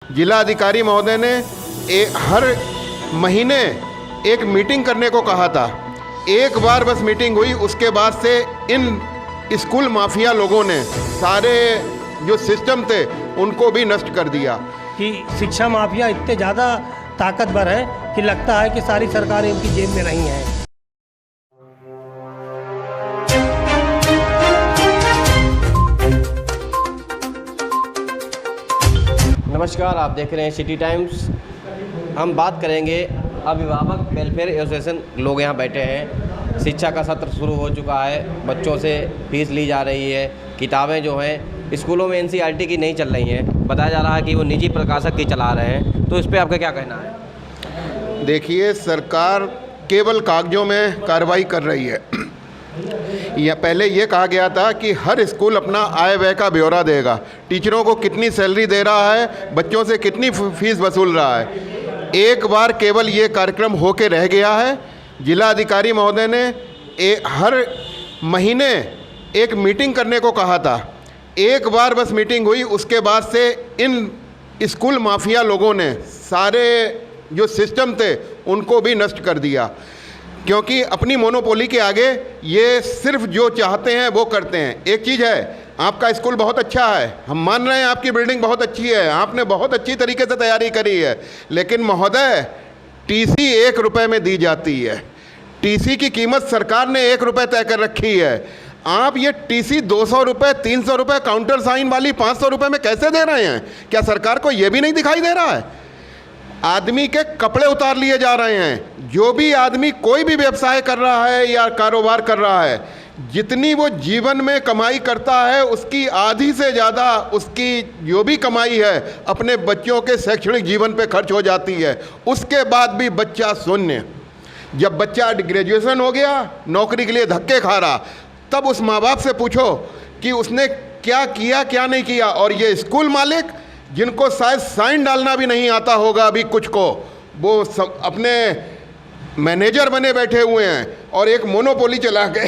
जिलाधिकारी महोदय ने हर महीने एक मीटिंग करने को कहा था। एक बार बस मीटिंग हुई, उसके बाद से इन स्कूल माफिया लोगों ने सारे जो सिस्टम थे उनको भी नष्ट कर दिया। कि शिक्षा माफिया इतने ज़्यादा ताकतवर है कि लगता है कि सारी सरकारें इनकी जेब में नहीं हैं। नमस्कार, आप देख रहे हैं सिटी टाइम्स। हम बात करेंगे अभिभावक वेलफेयर एसोसिएशन, लोग यहाँ बैठे हैं। शिक्षा का सत्र शुरू हो चुका है, बच्चों से फीस ली जा रही है, किताबें जो हैं स्कूलों में एनसीईआरटी की नहीं चल रही हैं, बताया जा रहा है कि वो निजी प्रकाशक की चला रहे हैं। तो इस पर आपका क्या कहना है? देखिए, सरकार केवल कागजों में कार्रवाई कर रही है। या पहले ये कहा गया था कि हर स्कूल अपना आय व्यय का ब्यौरा देगा, टीचरों को कितनी सैलरी दे रहा है, बच्चों से कितनी फीस वसूल रहा है। एक बार केवल ये कार्यक्रम होके रह गया है। जिलाधिकारी महोदय ने हर महीने एक मीटिंग करने को कहा था। एक बार बस मीटिंग हुई, उसके बाद से इन स्कूल माफिया लोगों ने सारे जो सिस्टम थे उनको भी नष्ट कर दिया, क्योंकि अपनी मोनोपोली के आगे ये सिर्फ जो चाहते हैं वो करते हैं। एक चीज़ है, आपका स्कूल बहुत अच्छा है, हम मान रहे हैं आपकी बिल्डिंग बहुत अच्छी है, आपने बहुत अच्छी तरीके से तैयारी करी है, लेकिन महोदय टीसी 1 रुपये में दी जाती है। टीसी की कीमत सरकार ने 1 रुपये तय कर रखी है। आप ये टीसी 200 रुपये, 300 रुपये, काउंटर साइन वाली 500 रुपये में कैसे दे रहे हैं? क्या सरकार को ये भी नहीं दिखाई दे रहा है? आदमी के कपड़े उतार लिए जा रहे हैं। जो भी आदमी कोई भी व्यवसाय कर रहा है या कारोबार कर रहा है, जितनी वो जीवन में कमाई करता है उसकी आधी से ज़्यादा उसकी जो भी कमाई है अपने बच्चों के शैक्षणिक जीवन पे खर्च हो जाती है। उसके बाद भी बच्चा शून्य। जब बच्चा ग्रेजुएशन हो गया, नौकरी के लिए धक्के खा रहा, तब उस माँ बाप से पूछो कि उसने क्या किया क्या नहीं किया। और ये स्कूल मालिक, जिनको शायद साइन डालना भी नहीं आता होगा अभी कुछ को, वो सब अपने मैनेजर बने बैठे हुए हैं और एक मोनोपोली चला के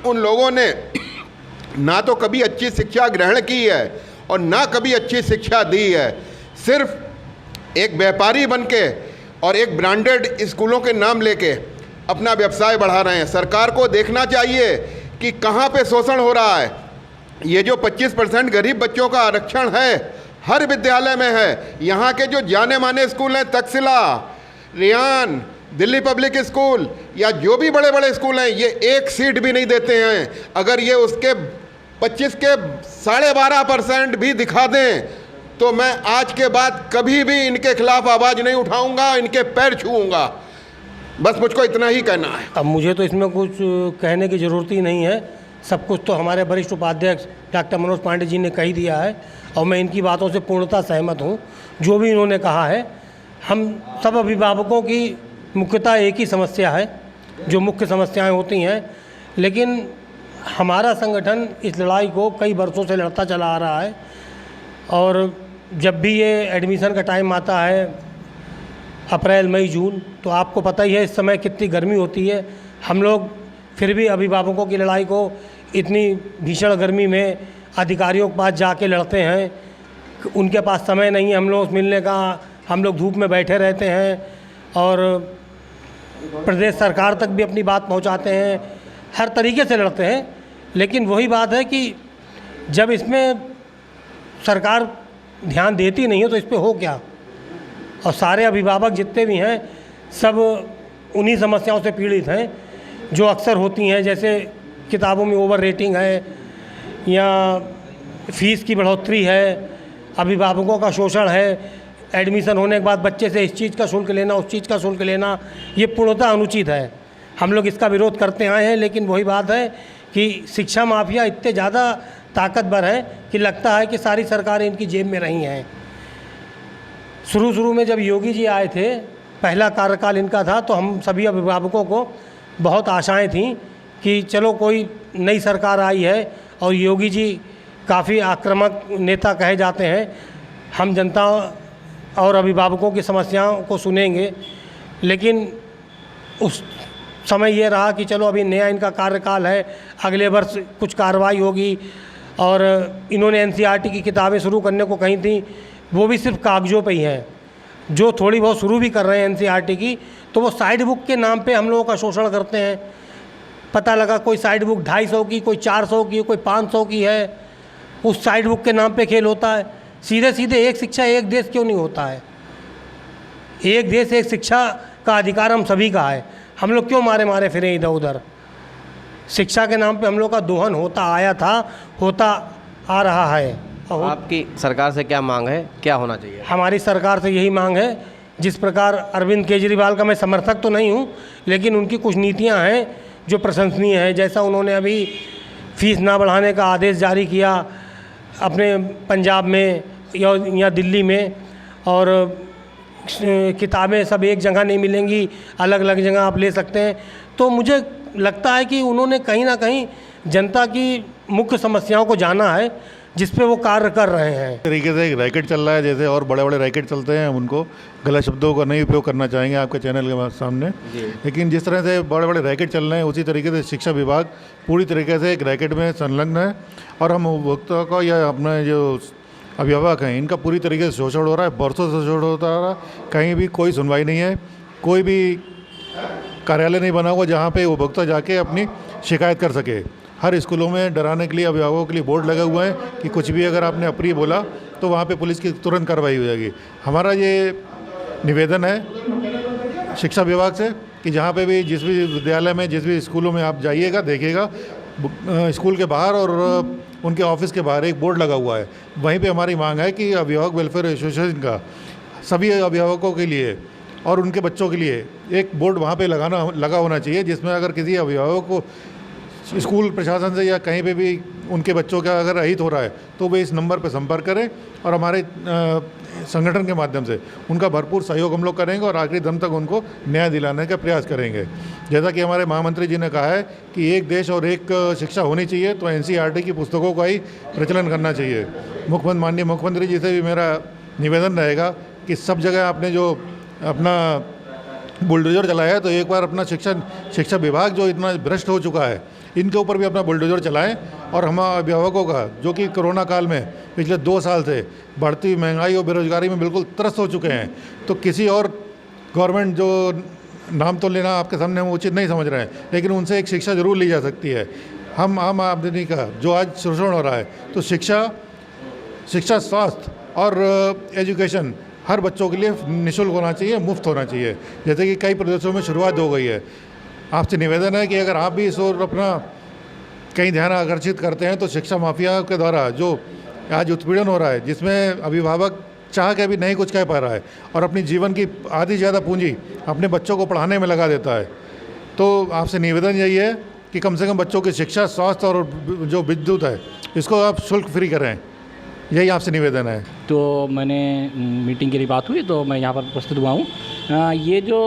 उन लोगों ने ना तो कभी अच्छी शिक्षा ग्रहण की है और ना कभी अच्छी शिक्षा दी है। सिर्फ एक व्यापारी बनके और एक ब्रांडेड स्कूलों के नाम लेके अपना व्यवसाय बढ़ा रहे हैं। सरकार को देखना चाहिए कि कहाँ पे शोषण हो रहा है। ये जो 25% गरीब बच्चों का आरक्षण है, हर विद्यालय में है। यहाँ के जो जाने माने स्कूल हैं, तक्षशिला, रियान, दिल्ली पब्लिक स्कूल या जो भी बड़े बड़े स्कूल हैं, ये एक सीट भी नहीं देते हैं। अगर ये उसके 25 के 12.5% भी दिखा दें तो मैं आज के बाद कभी भी इनके खिलाफ आवाज़ नहीं उठाऊंगा, इनके पैर छूऊंगा। बस मुझको इतना ही कहना है। अब मुझे तो इसमें कुछ कहने की ज़रूरत ही नहीं है। सब कुछ तो हमारे वरिष्ठ उपाध्यक्ष डॉक्टर मनोज पांडे जी ने कह ही दिया है और मैं इनकी बातों से पूर्णतः सहमत हूँ। जो भी इन्होंने कहा है, हम सब अभिभावकों की मुख्यतः एक ही समस्या है, जो मुख्य समस्याएं होती हैं, लेकिन हमारा संगठन इस लड़ाई को कई वर्षों से लड़ता चला आ रहा है। और जब भी ये एडमिशन का टाइम आता है, अप्रैल, मई, जून, तो आपको पता ही है इस समय कितनी गर्मी होती है। हम लोग फिर भी अभिभावकों की लड़ाई को इतनी भीषण गर्मी में अधिकारियों के पास जाके लड़ते हैं। उनके पास समय नहीं है हम लोग मिलने का, हम लोग धूप में बैठे रहते हैं और प्रदेश सरकार तक भी अपनी बात पहुंचाते हैं, हर तरीके से लड़ते हैं। लेकिन वही बात है कि जब इसमें सरकार ध्यान देती नहीं है तो इस पर हो क्या। और सारे अभिभावक जितने भी हैं सब उन्हीं समस्याओं से पीड़ित हैं जो अक्सर होती हैं, जैसे किताबों में ओवर रेटिंग है या फीस की बढ़ोतरी है, अभिभावकों का शोषण है, एडमिशन होने के बाद बच्चे से इस चीज़ का शुल्क लेना, उस चीज़ का शुल्क लेना, ये पूर्णतः अनुचित है। हम लोग इसका विरोध करते आए हैं। लेकिन वही बात है कि शिक्षा माफिया इतने ज़्यादा ताकतवर है कि लगता है कि सारी सरकारें इनकी जेब में नहीं हैं। शुरू में जब योगी जी आए थे, पहला कार्यकाल इनका था, तो हम सभी अभिभावकों को बहुत आशाएं थीं कि चलो कोई नई सरकार आई है और योगी जी काफ़ी आक्रामक नेता कहे जाते हैं, हम जनता और अभिभावकों की समस्याओं को सुनेंगे। लेकिन उस समय ये रहा कि चलो अभी नया इनका कार्यकाल है, अगले वर्ष कुछ कार्रवाई होगी। और इन्होंने एनसीईआरटी की किताबें शुरू करने को कही थी, वो भी सिर्फ कागज़ों पे ही है। जो थोड़ी बहुत शुरू भी कर रहे हैं एनसीईआरटी की, तो वो साइड बुक के नाम पे हम लोगों का शोषण करते हैं। पता लगा कोई साइड बुक 250 की, कोई 400 की, कोई 500 की है, उस साइड बुक के नाम पे खेल होता है। सीधे सीधे एक शिक्षा एक देश क्यों नहीं होता है? एक देश एक शिक्षा का अधिकार हम सभी का है। हम लोग क्यों मारे मारे फिरे इधर उधर? शिक्षा के नाम पे हम लोग का दोहन होता आया था, होता आ रहा है। आपकी सरकार से क्या मांग है, क्या होना चाहिए? हमारी सरकार से यही मांग है, जिस प्रकार अरविंद केजरीवाल का मैं समर्थक तो नहीं हूँ, लेकिन उनकी कुछ नीतियाँ हैं जो प्रशंसनीय हैं। जैसा उन्होंने अभी फीस ना बढ़ाने का आदेश जारी किया अपने पंजाब में या दिल्ली में, और किताबें सब एक जगह नहीं मिलेंगी, अलग अलग जगह आप ले सकते हैं। तो मुझे लगता है कि उन्होंने कहीं ना कहीं जनता की मुख्य समस्याओं को जाना है, जिस पे वो कार्य कर रहे हैं। तरीके से एक रैकेट चल रहा है, जैसे और बड़े बड़े रैकेट चलते हैं, हम उनको गलत शब्दों का नहीं उपयोग करना चाहेंगे आपके चैनल के सामने। लेकिन जिस तरह से बड़े बड़े रैकेट चल रहे हैं, उसी तरीके से शिक्षा विभाग पूरी तरीके से एक रैकेट में संलग्न है, और हम उपभोक्ता को या अपने जो अभिभावक हैं, इनका पूरी तरीके से शोषण हो रहा है, बरसों से शोषण होता रहा। कहीं भी कोई सुनवाई नहीं है, कोई भी कार्यालय नहीं बना हुआ जहाँ पे उपभोक्ता जाके अपनी शिकायत कर सके। हर स्कूलों में डराने के लिए अभिभावकों के लिए बोर्ड लगा हुआ है कि कुछ भी अगर आपने अप्रिय बोला तो वहाँ पे पुलिस की तुरंत कार्रवाई हो जाएगी। हमारा ये निवेदन है शिक्षा विभाग से कि जहाँ पे भी, जिस भी विद्यालय में, जिस भी स्कूलों में आप जाइएगा, देखिएगा स्कूल के बाहर और उनके ऑफिस के बाहर एक बोर्ड लगा हुआ है। वहीं पे हमारी मांग है कि अभिभावक वेलफेयर एसोसिएशन का सभी अभिभावकों के लिए और उनके बच्चों के लिए एक बोर्ड वहाँ पे लगा होना चाहिए, जिसमें अगर किसी अभिभावक को स्कूल प्रशासन से या कहीं पे भी उनके बच्चों का अगर अहित हो रहा है तो वे इस नंबर पर संपर्क करें, और हमारे संगठन के माध्यम से उनका भरपूर सहयोग हम लोग करेंगे और आखिरी दम तक उनको न्याय दिलाने का प्रयास करेंगे। जैसा कि हमारे महामंत्री जी ने कहा है कि एक देश और एक शिक्षा होनी चाहिए, तो एनसीईआरटी की पुस्तकों का ही प्रचलन करना चाहिए। माननीय मुख्यमंत्री जी से भी मेरा निवेदन रहेगा कि सब जगह आपने जो अपना बुलडोजर चलाया है, तो एक बार अपना शिक्षा विभाग जो इतना भ्रष्ट हो चुका है, इनके ऊपर भी अपना बुलडोजर चलाएं, और हम अभिभावकों का जो कि कोरोना काल में पिछले 2 साल से बढ़ती महंगाई और बेरोजगारी में बिल्कुल त्रस्त हो चुके हैं, तो किसी और गवर्नमेंट जो नाम तो लेना आपके सामने हम उचित नहीं समझ रहे हैं, लेकिन उनसे एक शिक्षा जरूर ली जा सकती है। हम आम आदमी का जो आज शोषण हो रहा है, तो शिक्षा, स्वास्थ्य और एजुकेशन हर बच्चों के लिए निःशुल्क होना चाहिए, मुफ्त होना चाहिए, जैसे कि कई प्रदेशों में शुरुआत हो गई है। आपसे निवेदन है कि अगर आप भी इस ओर अपना कहीं ध्यान आकर्षित करते हैं, तो शिक्षा माफिया के द्वारा जो आज उत्पीड़न हो रहा है, जिसमें अभिभावक चाह के भी नहीं कुछ कह पा रहा है और अपनी जीवन की आधी ज़्यादा पूंजी अपने बच्चों को पढ़ाने में लगा देता है, तो आपसे निवेदन यही है कि कम से कम बच्चों की शिक्षा, स्वास्थ्य और जो विद्युत है, इसको आप शुल्क फ्री करें। यही आपसे निवेदन है। तो मैंने मीटिंग के लिए बात हुई, तो मैं यहाँ पर उपस्थित हुआ हूँ। ये जो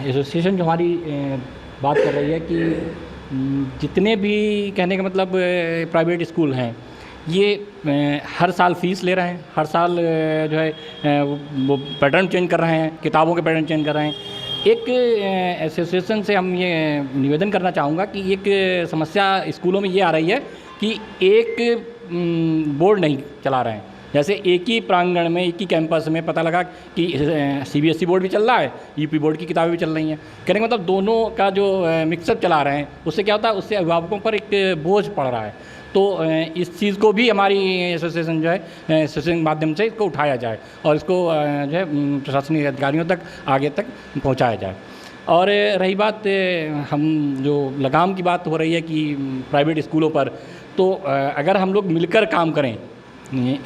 एसोसिएशन जो हमारी बात कर रही है कि जितने भी, कहने का मतलब प्राइवेट स्कूल हैं, ये हर साल फ़ीस ले रहे हैं, हर साल जो है वो पैटर्न चेंज कर रहे हैं, किताबों के पैटर्न चेंज कर रहे हैं। एक एसोसिएशन से हम ये निवेदन करना चाहूँगा कि एक समस्या स्कूलों में ये आ रही है कि एक बोर्ड नहीं चला रहे हैं। जैसे एक ही प्रांगण में, एक ही कैंपस में पता लगा कि सीबीएसई बोर्ड भी चल रहा है, यूपी बोर्ड की किताबें भी चल रही हैं। कहने का मतलब दोनों का जो मिक्सअप चला रहे हैं, उससे क्या होता है, उससे अभिभावकों पर एक बोझ पड़ रहा है। तो इस चीज़ को भी हमारी एसोसिएशन जो है, एसोसिएशन के माध्यम से इसको उठाया जाए और इसको जो है प्रशासनिक अधिकारियों तक, आगे तक पहुँचाया जाए। और रही बात हम जो लगाम की बात हो रही है कि प्राइवेट स्कूलों पर, तो अगर हम लोग मिलकर काम करें,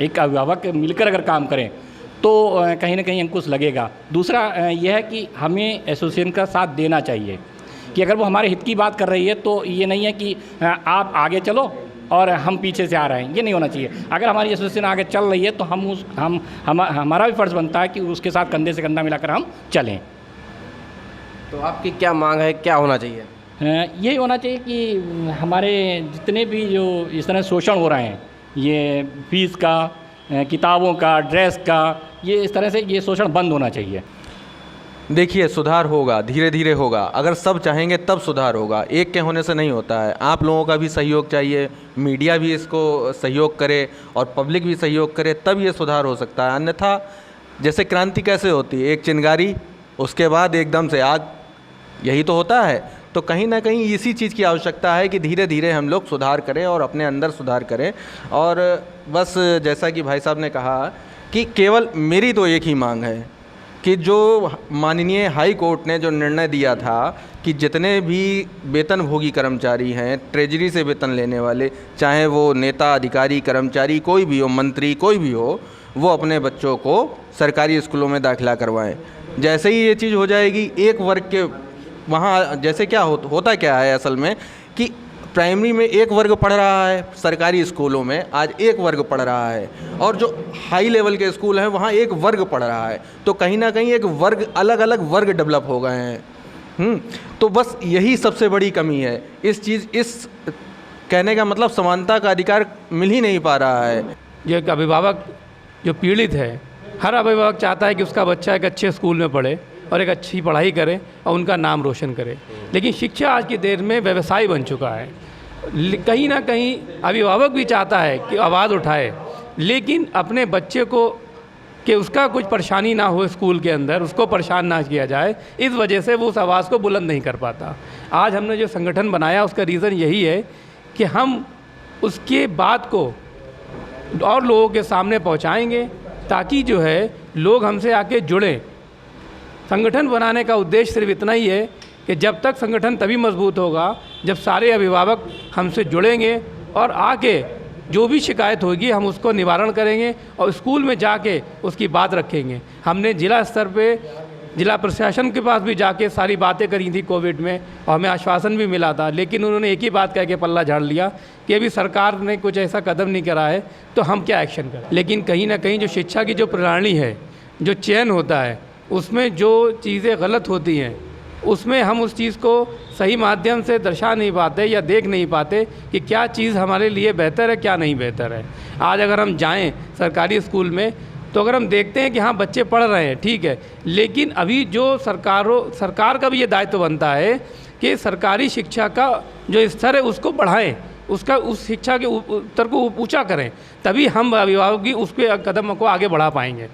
एक अभिभावक मिलकर अगर काम करें, तो कहीं ना कहीं अंकुश लगेगा। दूसरा यह है कि हमें एसोसिएशन का साथ देना चाहिए कि अगर वो हमारे हित की बात कर रही है, तो ये नहीं है कि आप आगे चलो और हम पीछे से आ रहे हैं, ये नहीं होना चाहिए। अगर हमारी एसोसिएशन आगे चल रही है, तो हमारा भी फ़र्ज़ बनता है कि उसके साथ कंधे से कंधा मिलाकर हम चलें। तो आपकी क्या मांग है, क्या होना चाहिए? यही होना चाहिए कि हमारे जितने भी जो इस तरह शोषण हो रहे हैं, ये फीस का, किताबों का, ड्रेस का, ये इस तरह से ये शोषण बंद होना चाहिए। देखिए, सुधार होगा, धीरे धीरे होगा। अगर सब चाहेंगे तब सुधार होगा, एक के होने से नहीं होता है। आप लोगों का भी सहयोग चाहिए, मीडिया भी इसको सहयोग करे और पब्लिक भी सहयोग करे, तब ये सुधार हो सकता है। अन्यथा जैसे क्रांति कैसे होती है, एक चिंगारी, उसके बाद एकदम से आग, यही तो होता है। तो कहीं ना कहीं इसी चीज़ की आवश्यकता है कि धीरे धीरे हम लोग सुधार करें और अपने अंदर सुधार करें। और बस जैसा कि भाई साहब ने कहा कि केवल मेरी तो एक ही मांग है कि जो माननीय हाई कोर्ट ने जो निर्णय दिया था कि जितने भी वेतनभोगी कर्मचारी हैं, ट्रेजरी से वेतन लेने वाले, चाहे वो नेता, अधिकारी, कर्मचारी कोई भी हो, मंत्री कोई भी हो, वो अपने बच्चों को सरकारी स्कूलों में दाखिला करवाएं। जैसे ही ये चीज़ हो जाएगी, एक वर्ग के वहाँ जैसे क्या होता क्या है असल में कि प्राइमरी में एक वर्ग पढ़ रहा है, सरकारी स्कूलों में आज एक वर्ग पढ़ रहा है, और जो हाई लेवल के स्कूल हैं वहाँ एक वर्ग पढ़ रहा है। तो कहीं ना कहीं एक वर्ग, अलग अलग वर्ग डेवलप हो गए हैं। तो बस यही सबसे बड़ी कमी है। इस कहने का मतलब समानता का अधिकार मिल ही नहीं पा रहा है। जो एक अभिभावक जो पीड़ित है, हर अभिभावक चाहता है कि उसका बच्चा एक अच्छे स्कूल में पढ़े और एक अच्छी पढ़ाई करे और उनका नाम रोशन करे, लेकिन शिक्षा आज की देर में व्यवसाय बन चुका है। कहीं ना कहीं अभिभावक भी चाहता है कि आवाज़ उठाए, लेकिन अपने बच्चे को कि उसका कुछ परेशानी ना हो स्कूल के अंदर, उसको परेशान ना किया जाए, इस वजह से वो उस आवाज़ को बुलंद नहीं कर पाता। आज हमने जो संगठन बनाया उसका रीज़न यही है कि हम उसके बात को और लोगों के सामने पहुंचाएंगे, ताकि जो है लोग हमसे आके जुड़ें। संगठन बनाने का उद्देश्य सिर्फ इतना ही है कि जब तक संगठन तभी मजबूत होगा जब सारे अभिभावक हमसे जुड़ेंगे और आके जो भी शिकायत होगी हम उसको निवारण करेंगे और स्कूल में जाके उसकी बात रखेंगे। हमने जिला स्तर पे जिला प्रशासन के पास भी जाके सारी बातें करी थी कोविड में, और हमें आश्वासन भी मिला था, लेकिन उन्होंने एक ही बात कह के पल्ला झाड़ लिया कि अभी सरकार ने कुछ ऐसा कदम नहीं करा है तो हम क्या एक्शन करें। लेकिन कहीं ना कहीं जो शिक्षा की जो प्रणाली है, जो चयन होता है, उसमें जो चीज़ें गलत होती हैं उसमें हम उस चीज़ को सही माध्यम से दर्शा नहीं पाते या देख नहीं पाते कि क्या चीज़ हमारे लिए बेहतर है, क्या नहीं बेहतर है। आज अगर हम जाएं सरकारी स्कूल में तो अगर हम देखते हैं कि हाँ बच्चे पढ़ रहे हैं, ठीक है, लेकिन अभी जो सरकार का भी ये दायित्व बनता है कि सरकारी शिक्षा का जो स्तर है उसको बढ़ाएं, उस शिक्षा के स्तर को ऊँचा करें, तभी हम अभिभावक भी उस पे कदम को आगे बढ़ा पाएंगे।